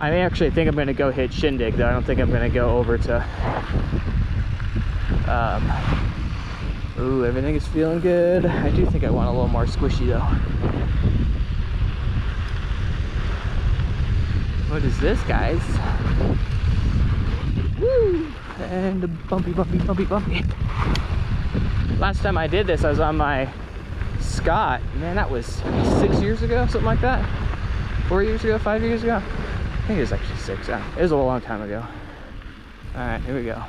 I actually think I'm going to go hit Shindig, though. I don't think I'm going to go over to... Ooh, everything is feeling good. I do think I want a little more squishy, though. What is this, guys? Woo! And a bumpy, bumpy, bumpy, bumpy. Last time I did this, I was on my Scott. Man, that was 6 years ago, something like that. 4 years ago, 5 years ago. I think it was actually 6. It was a long time ago. All right, here we go.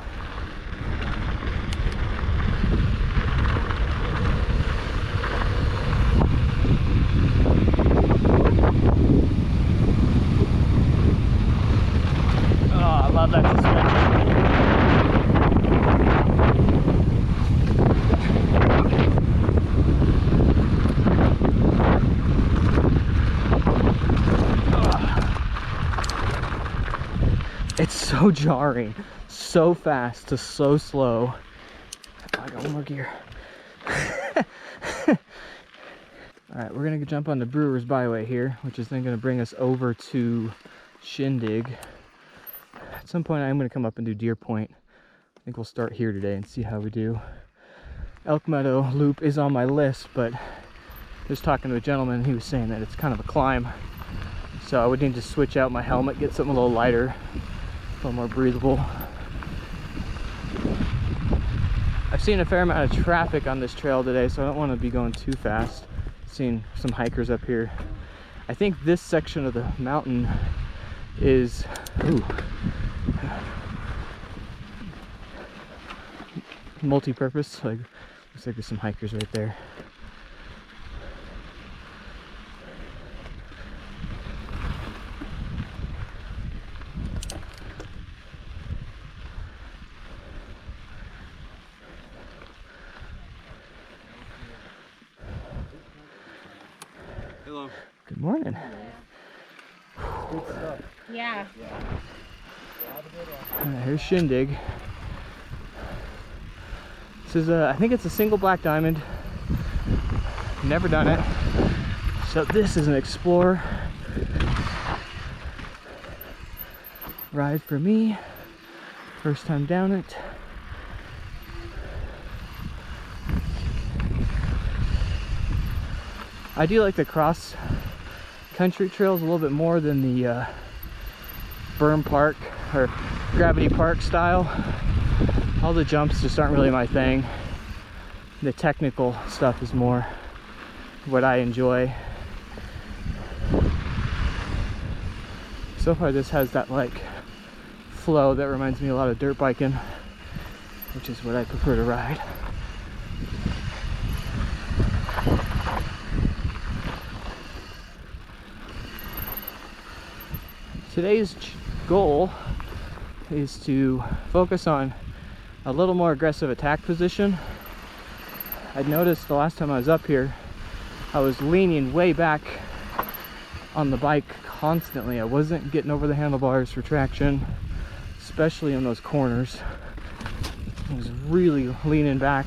Oh, I love that suspension. It's so jarring, so fast to so slow. Oh, I got one more gear. Alright, we're gonna jump on the Brewer's Byway here, which is then gonna bring us over to Shindig. At some point I'm gonna come up and do Deer Point. I think we'll start here today and see how we do. Elk Meadow Loop is on my list, but just talking to a gentleman, he was saying that it's kind of a climb. So I would need to switch out my helmet, get something a little lighter, a little more breathable. I've seen a fair amount of traffic on this trail today, so I don't want to be going too fast. Seen some hikers up here. I think this section of the mountain is multi-purpose. Like, looks like there's some hikers right there. Hello. Good morning. Good stuff. Yeah. Here's Shindig. This is I think it's a single black diamond. Never done it. So this is an Explorer ride for me. First time down it. I do like the cross country trails a little bit more than the berm park or gravity park style. All the jumps just aren't really my thing. The technical stuff is more what I enjoy. So far this has that like flow that reminds me a lot of dirt biking, which is what I prefer to ride. Today's goal is to focus on a little more aggressive attack position. I noticed the last time I was up here, I was leaning way back on the bike constantly. I wasn't getting over the handlebars for traction, especially in those corners. I was really leaning back.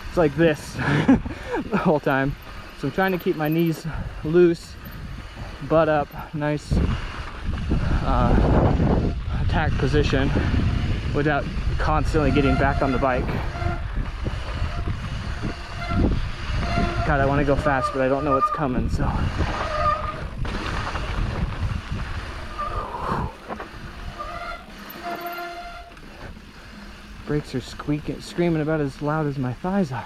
It's like this the whole time. So I'm trying to keep my knees loose, butt up, nice attack position without constantly getting back on the bike. God, I want to go fast, but I don't know what's coming, so. Brakes are squeaking, screaming about as loud as my thighs are.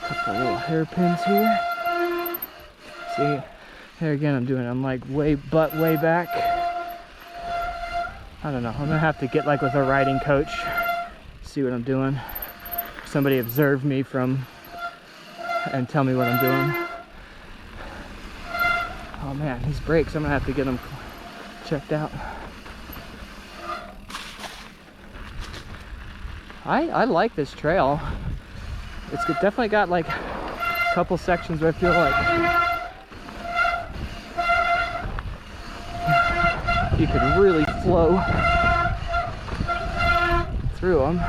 Couple little hairpins here. See, here again I'm like way back. I don't know, I'm gonna have to get like with a riding coach, see what I'm doing. Somebody observe me from and tell me what I'm doing. Oh man, these brakes, I'm gonna have to get them checked out. I like this trail. It's definitely got like a couple sections where I feel like you could really flow through them.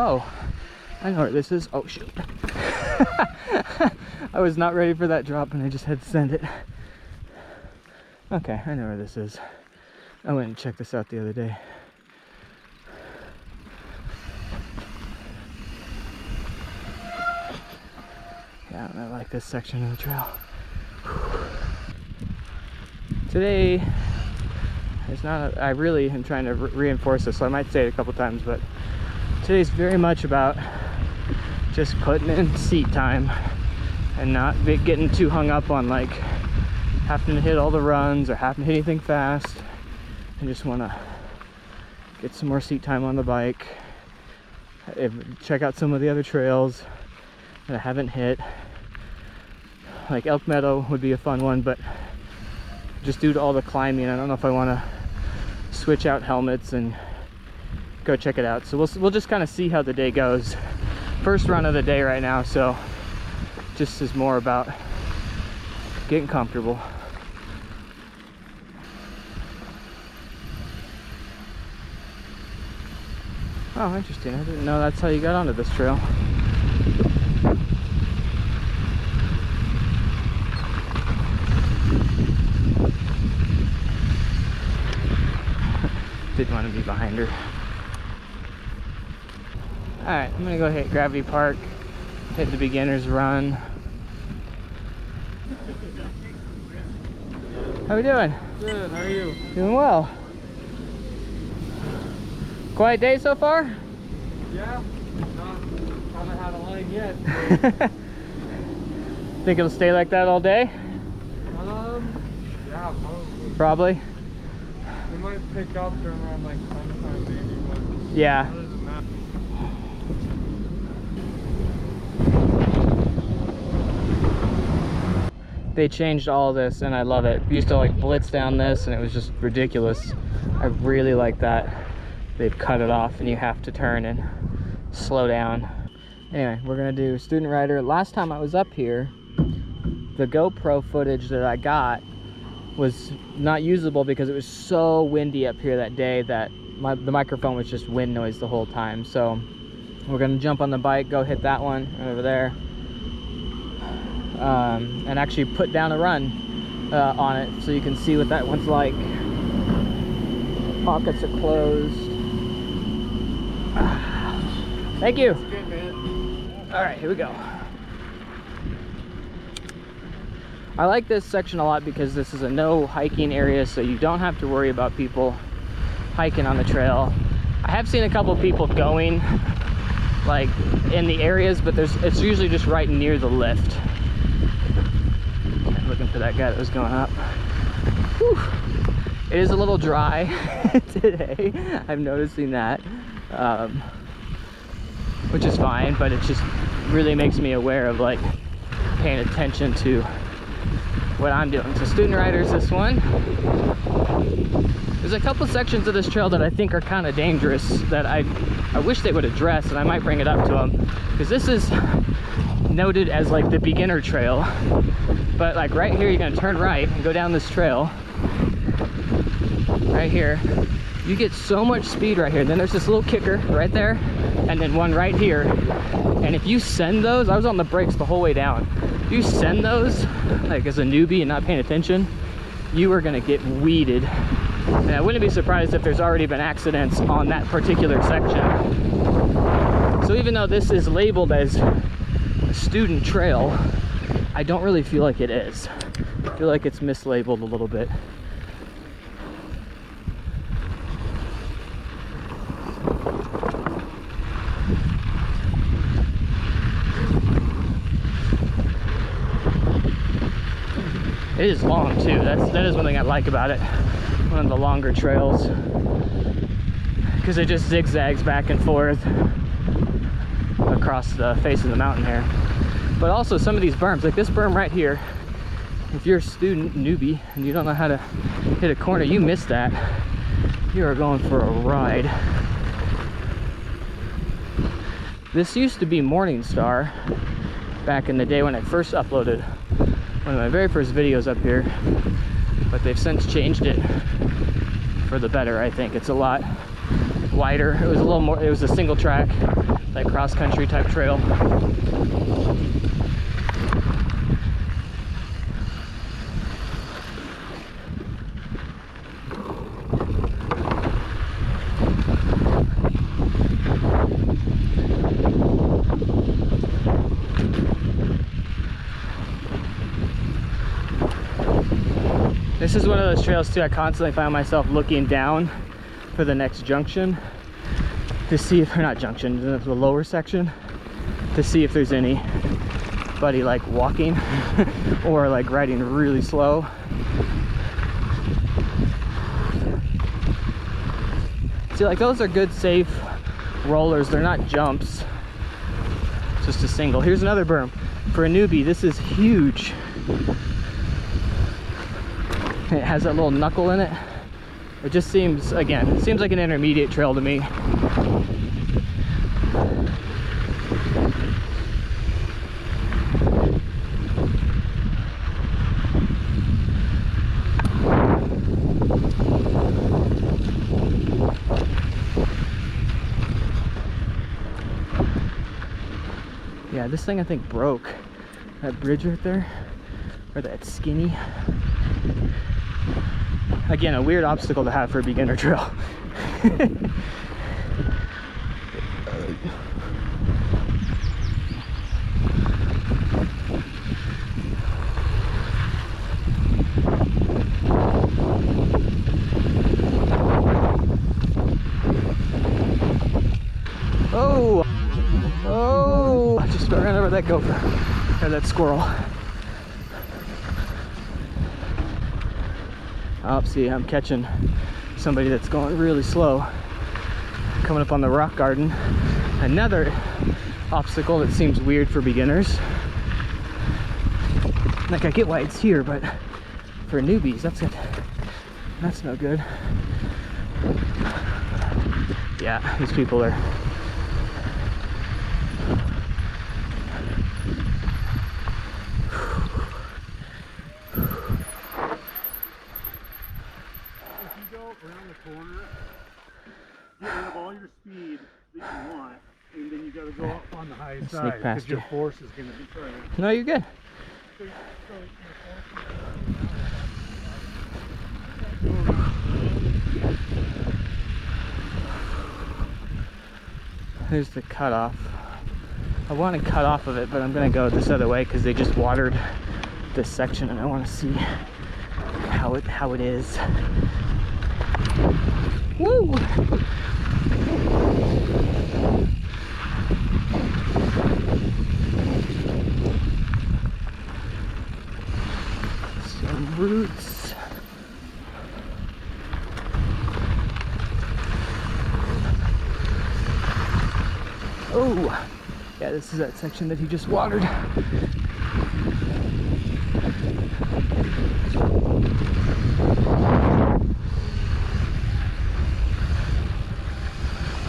Oh, I know where this is. Oh shoot. I was not ready for that drop and I just had to send it. Okay, I know where this is. I went and checked this out the other day. Yeah, I like this section of the trail. Today, it's not, I really am trying to reinforce this, so I might say it a couple times, but today's very much about just putting in seat time and not getting too hung up on like having to hit all the runs or having to hit anything fast. I just want to get some more seat time on the bike, check out some of the other trails that I haven't hit. Like Elk Meadow would be a fun one, but just due to all the climbing, I don't know if I want to switch out helmets and go check it out. So we'll just kind of see how the day goes. First run of the day right now, so just is more about getting comfortable. Oh, interesting. I didn't know that's how you got onto this trail. Didn't want to be behind her. Alright, I'm gonna go hit Gravity Park, hit the beginner's run. How we doing? Good, how are you? Doing well. Quiet day so far? Yeah, haven't had a line yet. Think it'll stay like that all day? Yeah, Probably. We might pick up during around like sometime maybe, but Yeah. that doesn't matter. They changed all this and I love it. We used to like blitz down this and it was just ridiculous. I really like that. They've cut it off and you have to turn and slow down. Anyway, we're gonna do student rider. Last time I was up here, the GoPro footage that I got was not usable because it was so windy up here that day that the microphone was just wind noise the whole time. So we're gonna jump on the bike, go hit that one right over there, and actually put down a run on it so you can see what that one's like. Pockets are closed. Thank you. Good, man. All right, here we go. I like this section a lot because this is a no hiking area, so you don't have to worry about people hiking on the trail. I have seen a couple people going like in the areas, but it's usually just right near the lift. Looking for that guy that was going up. Whew. It is a little dry today. I'm noticing that, which is fine, but it just really makes me aware of like paying attention to what I'm doing. So student riders, this one. There's a couple sections of this trail that I think are kind of dangerous that I wish they would address, and I might bring it up to them, because this is noted as like the beginner trail, but like right here you're gonna turn right and go down this trail right here. You get so much speed right here. Then there's this little kicker right there, and then one right here. And if you send those, I was on the brakes the whole way down. If you send those like as a newbie and not paying attention, you are gonna get weeded. And I wouldn't be surprised if there's already been accidents on that particular section. So even though this is labeled as a student trail, I don't really feel like it is. I feel like it's mislabeled a little bit. It is long too. That is one thing I like about it. One of the longer trails, because it just zigzags back and forth across the face of the mountain here. But also some of these berms, like this berm right here, if you're a student, newbie, and you don't know how to hit a corner, you miss that, you are going for a ride. This used to be Morningstar back in the day when I first uploaded one of my very first videos up here, but they've since changed it for the better. I think it's a lot wider. It was a little more, it was a single track like cross-country type trail. This is one of those trails too, I constantly find myself looking down for the next junction to see if, or not junction, the lower section, to see if there's anybody like walking or like riding really slow. See, like those are good safe rollers, they're not jumps, just a single. Here's another berm for a newbie. This is huge. It has that little knuckle in it. It just seems, again, it seems like an intermediate trail to me. Yeah, this thing I think broke. That bridge right there, or that skinny. Again, a weird obstacle to have for a beginner trail. Oh! Oh! I just ran over that gopher, or that squirrel. Oh, see, I'm catching somebody that's going really slow, coming up on the rock garden. Another obstacle that seems weird for beginners. Like, I get why it's here, but for newbies, that's no good. Yeah, these people are around the corner, get rid of all your speed that you want, and then you got to go up on the high side because your force is going to be trying. No, you're good. There's the cutoff. I want to cut off of it, but I'm going to go this other way because they just watered this section, and I want to see how it is. Woo! Some roots. Oh! Yeah, this is that section that he just watered.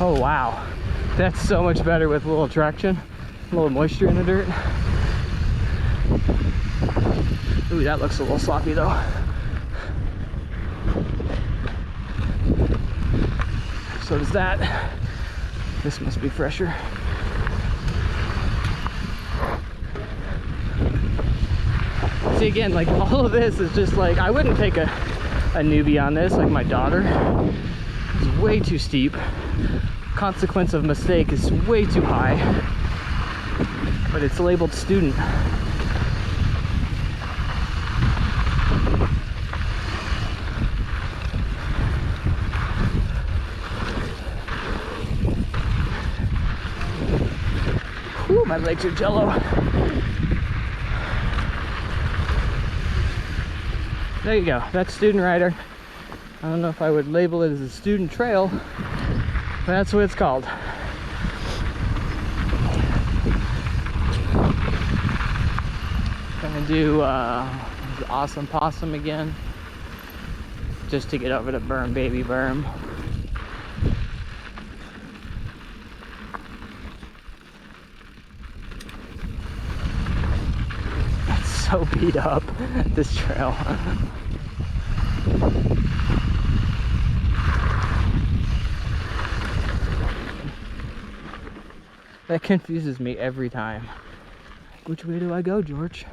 Oh wow, that's so much better with a little traction, a little moisture in the dirt. Ooh, that looks a little sloppy though. So does that. This must be fresher. See, again, like all of this is just like, I wouldn't take a newbie on this, like my daughter. It's way too steep. Consequence of mistake is way too high, but it's labeled student. Whew, my legs are jello. There you go, that's student rider. I don't know if I would label it as a student trail, but that's what it's called. Gonna do Awesome Possum again, just to get over to berm, baby berm. It's so beat up, this trail. That confuses me every time. Which way do I go, George?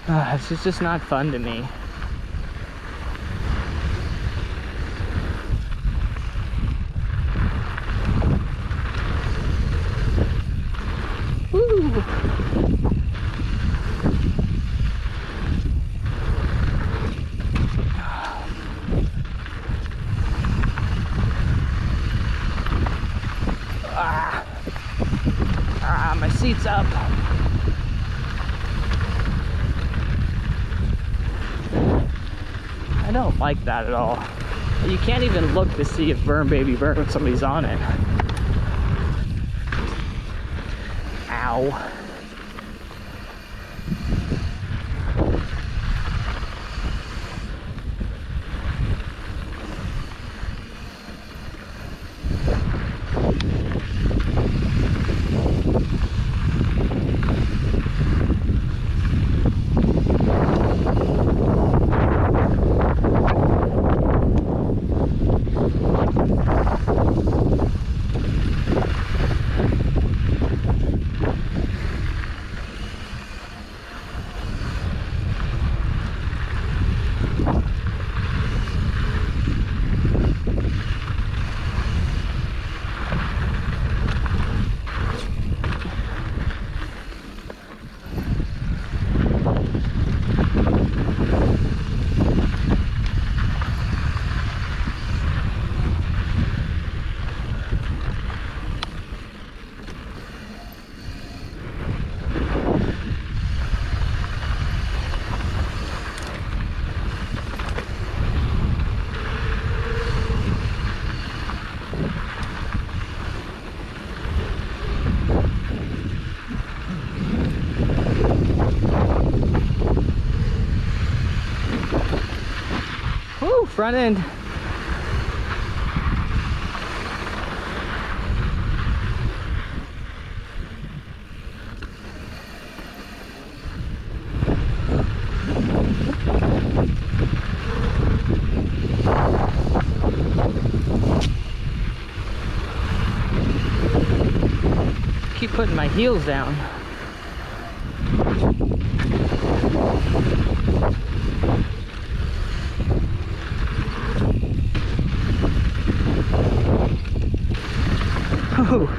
This is just not fun to me. Woo! My seat's up. I don't like that at all. You can't even look to see if burn baby burn when somebody's on it. Ow. Woo, front end. Keep putting my heels down. Whew.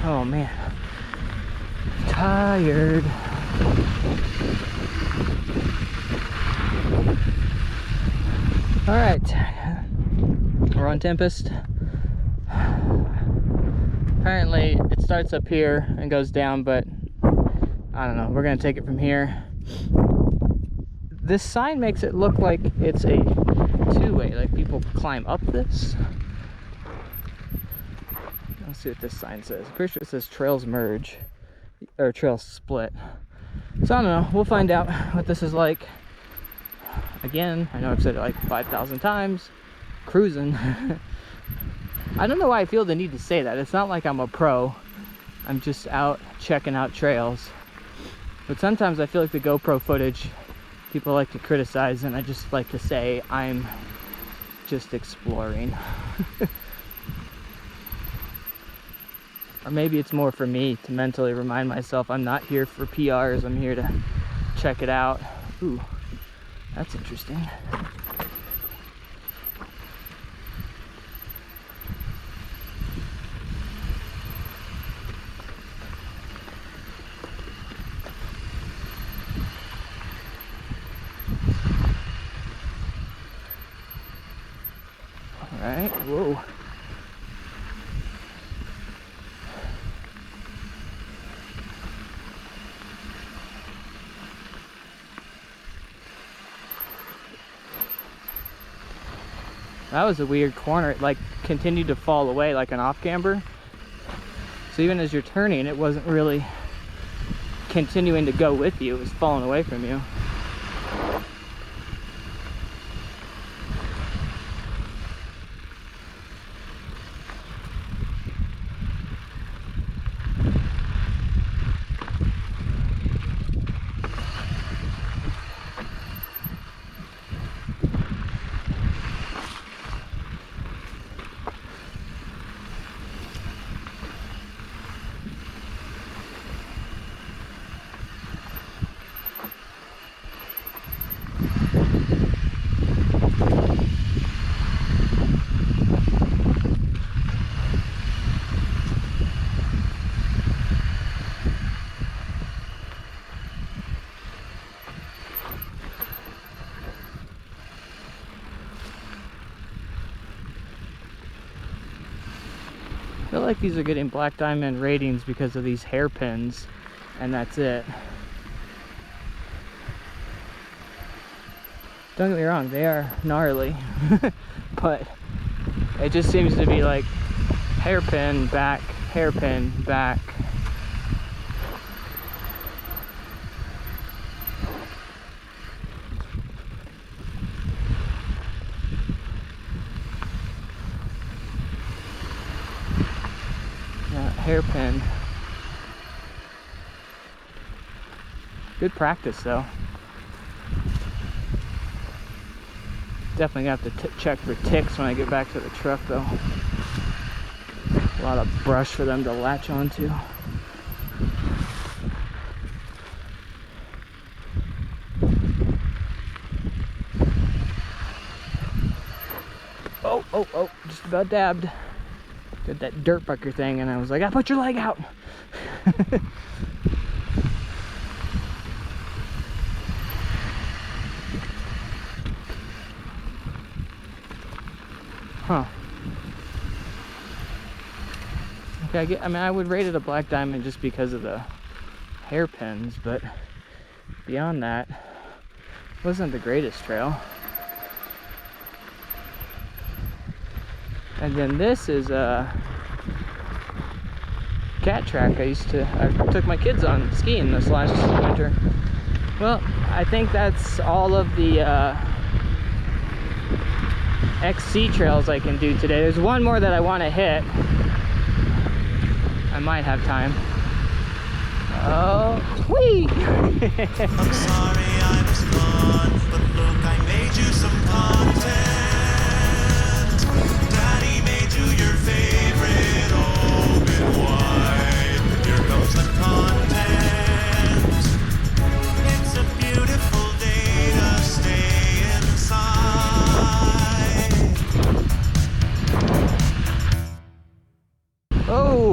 Oh man, tired. All right, we're on Tempest. Apparently it starts up here and goes down, but I don't know, we're gonna take it from here. This sign makes it look like it's a two-way, like people climb up this. Let's see what this sign says. I'm pretty sure it says trails merge, or trails split. So I don't know, we'll find out what this is like. Again, I know I've said it like 5,000 times, cruising. I don't know why I feel the need to say that. It's not like I'm a pro. I'm just out checking out trails. But sometimes I feel like the GoPro footage, people like to criticize, and I just like to say I'm just exploring. Or maybe it's more for me to mentally remind myself I'm not here for PRs, I'm here to check it out. Ooh, that's interesting. right, whoa. That was a weird corner. It like continued to fall away like an off camber. So even as you're turning, it wasn't really continuing to go with you. It was falling away from you. I feel like these are getting black diamond ratings because of these hairpins, and that's it. Don't get me wrong, they are gnarly, but it just seems to be like hairpin, back, hairpin, back. Hairpin. Good practice though. Definitely gonna have to check for ticks when I get back to the truck though. A lot of brush for them to latch onto. Oh, just about dabbed. Did that dirt bucker thing and I was like, I put your leg out. Huh. Okay, I mean, I would rate it a black diamond just because of the hairpins, but beyond that, it wasn't the greatest trail. And then this is a cat track I took my kids on skiing this last winter. Well, I think that's all of the XC trails I can do today. There's one more that I want to hit. I might have time. Oh, whee! I'm sorry I was gone, but look, I made you some content. Daddy made you your favorite open wide. Here comes the content. It's a beautiful day to stay inside. Oh!